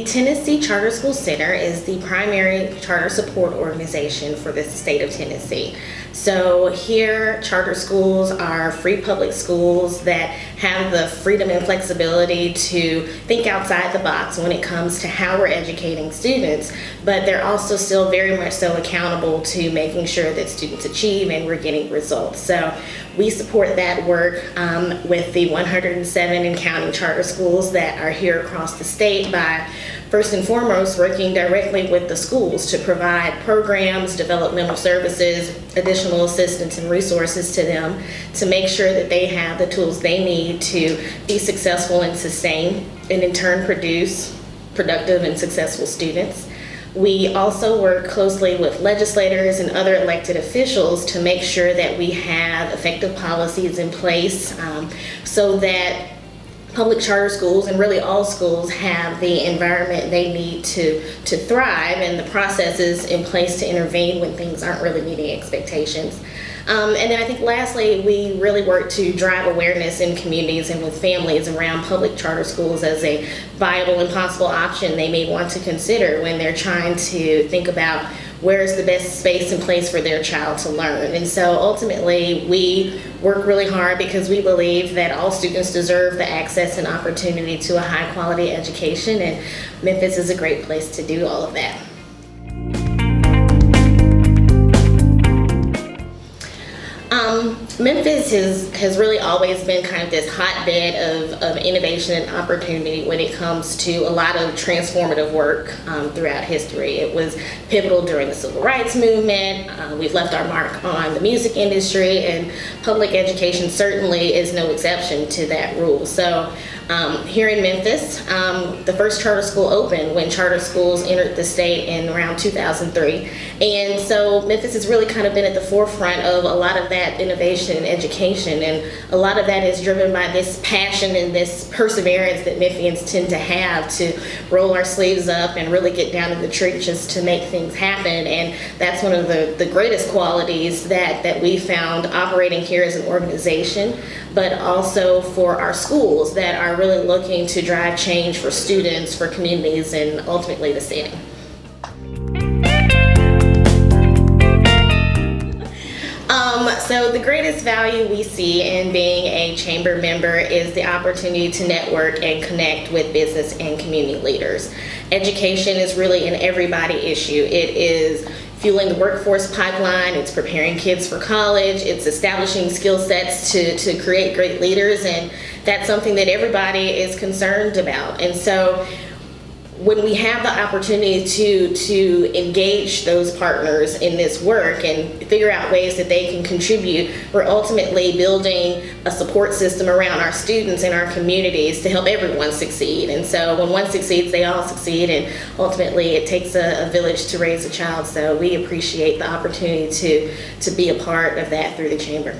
Tennessee Charter School Center is the primary charter support organization for the state of Tennessee. So here, charter schools are free public schools that have the freedom and flexibility to think outside the box when it comes to how we're educating students, but they're also still very much so accountable to making sure that students achieve and we're getting results. So we support that work with the 107 and counting charter schools that are here across the state by first and foremost working directly with the schools to provide programs, developmental services, additional assistance and resources to them to make sure that they have the tools they need to be successful and sustain and in turn produce productive and successful students. We also work closely with legislators and other elected officials to make sure that we have effective policies in place so that public charter schools and really all schools have the environment they need to thrive and the processes in place to intervene when things aren't really meeting expectations. And then I think lastly, we really work to drive awareness in communities and with families around public charter schools as a viable and possible option they may want to consider when they're trying to think about where's the best space and place for their child to learn. And so ultimately, we work really hard because we believe that all students deserve the access and opportunity to a high quality education, and Memphis is a great place to do all of that. Memphis has really always been kind of this hotbed of innovation and opportunity when it comes to a lot of transformative work throughout history. It was pivotal during the Civil Rights Movement. We've left our mark on the music industry, and public education certainly is no exception to that rule. So here in Memphis, the first charter school opened when charter schools entered the state in around 2003. And so Memphis has really kind of been at the forefront of a lot of that innovation and education, and a lot of that is driven by this passion and this perseverance that Memphians tend to have to roll our sleeves up and really get down in the trenches to make things happen. And that's one of the greatest qualities that we found operating here as an organization, but also for our schools that are really looking to drive change for students, for communities, and ultimately the city. So the greatest value we see in being a chamber member is the opportunity to network and connect with business and community leaders. Education is really an everybody issue. It is fueling the workforce pipeline, it's preparing kids for college, it's establishing skill sets to create great leaders, and that's something that everybody is concerned about. And so when we have the opportunity to engage those partners in this work and figure out ways that they can contribute, we're ultimately building a support system around our students and our communities to help everyone succeed. And so when one succeeds, they all succeed, and ultimately it takes a village to raise a child. So we appreciate the opportunity to be a part of that through the chamber.